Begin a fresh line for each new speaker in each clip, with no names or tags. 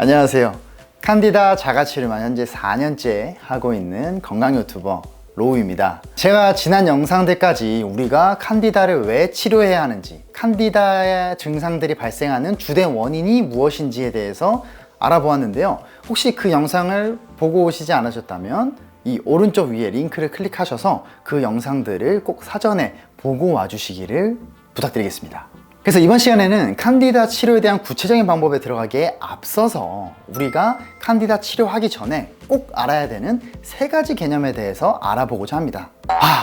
안녕하세요. 칸디다 자가치료만 현재 4년째 하고 있는 건강 유튜버 로우입니다. 제가 지난 영상들까지 우리가 칸디다를 왜 치료해야 하는지, 칸디다의 증상들이 발생하는 주된 원인이 무엇인지에 대해서 알아보았는데요. 혹시 그 영상을 보고 오시지 않으셨다면 이 오른쪽 위에 링크를 클릭하셔서 그 영상들을 꼭 사전에 보고 와주시기를 부탁드리겠습니다. 그래서 이번 시간에는 칸디다 치료에 대한 구체적인 방법에 들어가기에 앞서서 우리가 칸디다 치료하기 전에 꼭 알아야 되는 3가지 개념에 대해서 알아보고자 합니다.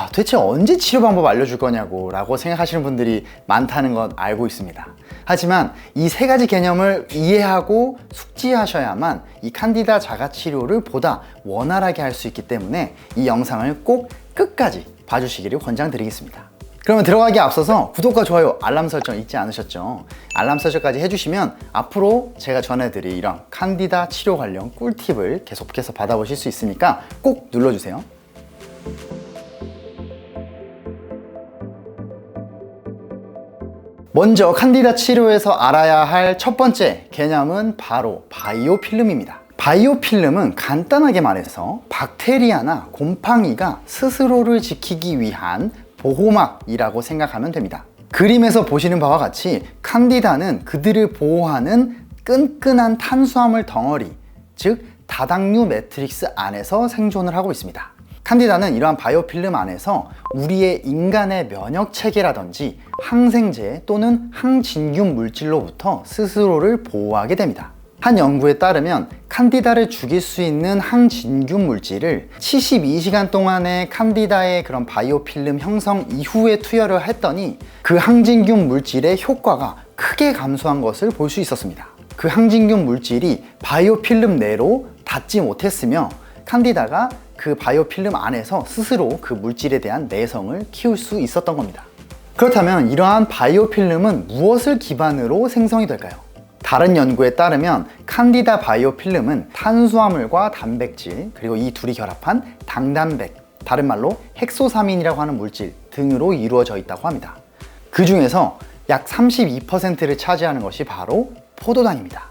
도대체 언제 치료 방법 알려줄 거냐고 라고 생각하시는 분들이 많다는 건 알고 있습니다. 하지만 이 3가지 개념을 이해하고 숙지하셔야만 이 칸디다 자가치료를 보다 원활하게 할 수 있기 때문에 이 영상을 꼭 끝까지 봐주시기를 권장드리겠습니다. 그러면 들어가기에 앞서서 구독과 좋아요, 알람 설정 잊지 않으셨죠? 알람 설정까지 해주시면 앞으로 제가 전해드릴 이런 칸디다 치료 관련 꿀팁을 계속해서 받아보실 수 있으니까 꼭 눌러주세요. 먼저 칸디다 치료에서 알아야 할 첫 번째 개념은 바로 바이오필름입니다. 바이오필름은 간단하게 말해서 박테리아나 곰팡이가 스스로를 지키기 위한 보호막이라고 생각하면 됩니다. 그림에서 보시는 바와 같이 칸디다는 그들을 보호하는 끈끈한 탄수화물 덩어리, 즉 다당류 매트릭스 안에서 생존을 하고 있습니다. 칸디다는 이러한 바이오필름 안에서 우리의 인간의 면역 체계라든지 항생제 또는 항진균 물질로부터 스스로를 보호하게 됩니다. 한 연구에 따르면 칸디다를 죽일 수 있는 항진균 물질을 72시간 동안의 칸디다의 그런 바이오필름 형성 이후에 투여를 했더니 그 항진균 물질의 효과가 크게 감소한 것을 볼 수 있었습니다. 그 항진균 물질이 바이오필름 내로 닿지 못했으며 칸디다가 그 바이오필름 안에서 스스로 그 물질에 대한 내성을 키울 수 있었던 겁니다. 그렇다면 이러한 바이오필름은 무엇을 기반으로 생성이 될까요? 다른 연구에 따르면 칸디다 바이오필름은 탄수화물과 단백질, 그리고 이 둘이 결합한 당단백, 다른 말로 헥소사민이라고 하는 물질 등으로 이루어져 있다고 합니다. 그 중에서 약 32%를 차지하는 것이 바로 포도당입니다.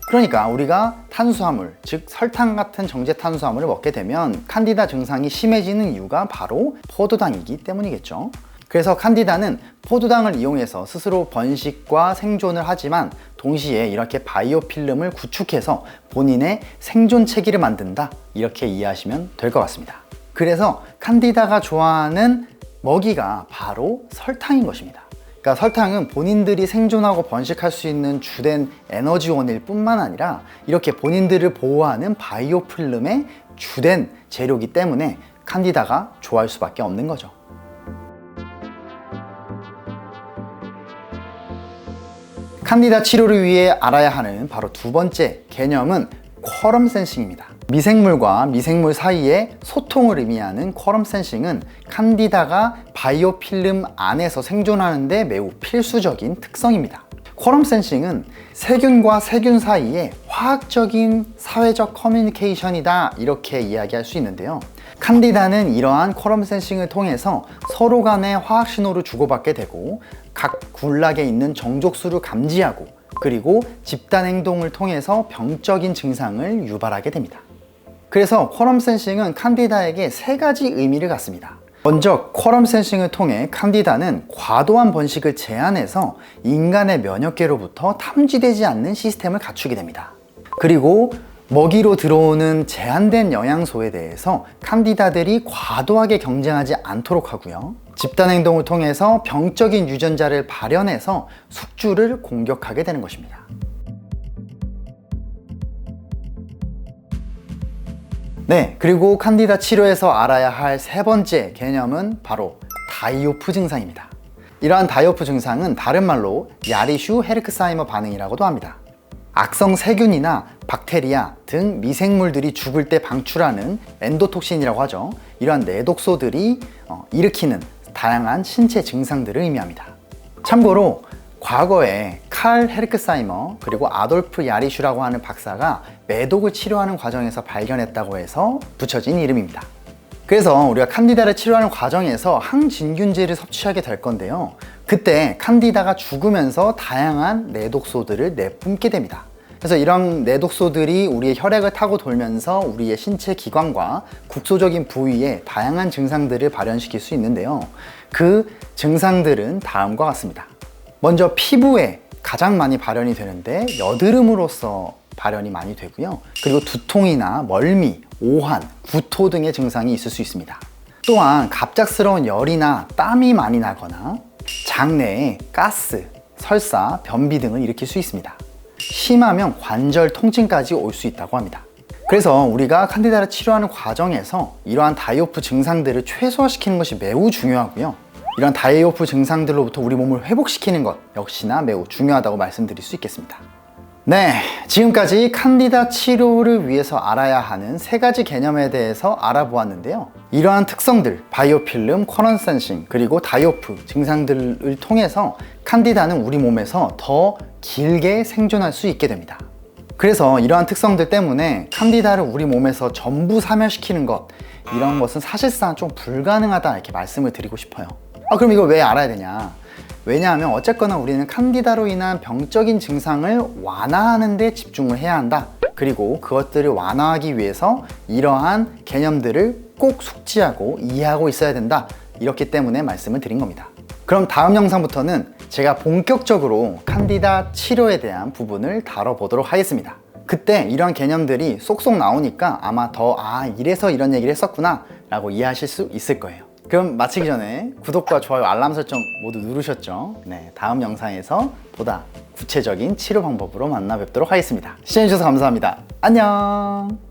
그러니까 우리가 탄수화물, 즉 설탕 같은 정제 탄수화물을 먹게 되면 칸디다 증상이 심해지는 이유가 바로 포도당이기 때문이겠죠. 그래서 칸디다는 포도당을 이용해서 스스로 번식과 생존을 하지만 동시에 이렇게 바이오필름을 구축해서 본인의 생존 체계를 만든다, 이렇게 이해하시면 될 것 같습니다. 그래서 칸디다가 좋아하는 먹이가 바로 설탕인 것입니다. 그러니까 설탕은 본인들이 생존하고 번식할 수 있는 주된 에너지원일 뿐만 아니라 이렇게 본인들을 보호하는 바이오필름의 주된 재료이기 때문에 칸디다가 좋아할 수밖에 없는 거죠. 칸디다 치료를 위해 알아야 하는 바로 두 번째 개념은 쿼럼 센싱입니다. 미생물과 미생물 사이의 소통을 의미하는 쿼럼 센싱은 칸디다가 바이오필름 안에서 생존하는 데 매우 필수적인 특성입니다. 쿼럼 센싱은 세균과 세균 사이의 화학적인 사회적 커뮤니케이션이다, 이렇게 이야기할 수 있는데요. 칸디다는 이러한 쿼럼 센싱을 통해서 서로 간의 화학 신호를 주고받게 되고 각 군락에 있는 정족수를 감지하고 그리고 집단 행동을 통해서 병적인 증상을 유발하게 됩니다. 그래서 쿼럼 센싱은 칸디다에게 3가지 의미를 갖습니다. 먼저 쿼럼 센싱을 통해 칸디다는 과도한 번식을 제한해서 인간의 면역계로부터 탐지되지 않는 시스템을 갖추게 됩니다. 그리고 먹이로 들어오는 제한된 영양소에 대해서 칸디다들이 과도하게 경쟁하지 않도록 하고요. 집단 행동을 통해서 병적인 유전자를 발현해서 숙주를 공격하게 되는 것입니다. 네, 그리고 칸디다 치료에서 알아야 할 3번째 개념은 바로 다이오프 증상입니다. 이러한 다이오프 증상은 다른 말로 야리슈 헤르크사이머 반응이라고도 합니다. 악성 세균이나 박테리아 등 미생물들이 죽을 때 방출하는 엔도톡신이라고 하죠. 이러한 내독소들이 일으키는 다양한 신체 증상들을 의미합니다. 참고로 과거에 칼 헤르크사이머 그리고 아돌프 야리슈라고 하는 박사가 매독을 치료하는 과정에서 발견했다고 해서 붙여진 이름입니다. 그래서 우리가 칸디다를 치료하는 과정에서 항진균제를 섭취하게 될 건데요. 그때 칸디다가 죽으면서 다양한 내독소들을 내뿜게 됩니다. 그래서 이런 내독소들이 우리의 혈액을 타고 돌면서 우리의 신체 기관과 국소적인 부위에 다양한 증상들을 발현시킬 수 있는데요. 그 증상들은 다음과 같습니다. 먼저 피부에 가장 많이 발현이 되는데 여드름으로서 발현이 많이 되고요. 그리고 두통이나 멀미, 오한, 구토 등의 증상이 있을 수 있습니다. 또한 갑작스러운 열이나 땀이 많이 나거나 장내에 가스, 설사, 변비 등을 일으킬 수 있습니다. 심하면 관절 통증까지 올 수 있다고 합니다. 그래서 우리가 칸디다를 치료하는 과정에서 이러한 다이오프 증상들을 최소화시키는 것이 매우 중요하고요. 이런 다이오프 증상들로부터 우리 몸을 회복시키는 것 역시나 매우 중요하다고 말씀드릴 수 있겠습니다. 네, 지금까지 칸디다 치료를 위해서 알아야 하는 3가지 개념에 대해서 알아보았는데요. 이러한 특성들, 바이오필름, 코넌센싱, 그리고 다이오프 증상들을 통해서 칸디다는 우리 몸에서 더 길게 생존할 수 있게 됩니다. 그래서 이러한 특성들 때문에 칸디다를 우리 몸에서 전부 사멸시키는 것, 이런 것은 사실상 좀 불가능하다 이렇게 말씀을 드리고 싶어요. 그럼 이거 왜 알아야 되냐? 왜냐하면 어쨌거나 우리는 칸디다로 인한 병적인 증상을 완화하는 데 집중을 해야 한다. 그리고 그것들을 완화하기 위해서 이러한 개념들을 꼭 숙지하고 이해하고 있어야 된다. 이렇기 때문에 말씀을 드린 겁니다. 그럼 다음 영상부터는 제가 본격적으로 칸디다 치료에 대한 부분을 다뤄보도록 하겠습니다. 그때 이런 개념들이 쏙쏙 나오니까 아마 더 이래서 이런 얘기를 했었구나 라고 이해하실 수 있을 거예요. 그럼 마치기 전에 구독과 좋아요, 알람 설정 모두 누르셨죠? 네, 다음 영상에서 보다 구체적인 치료 방법으로 만나 뵙도록 하겠습니다. 시청해주셔서 감사합니다. 안녕.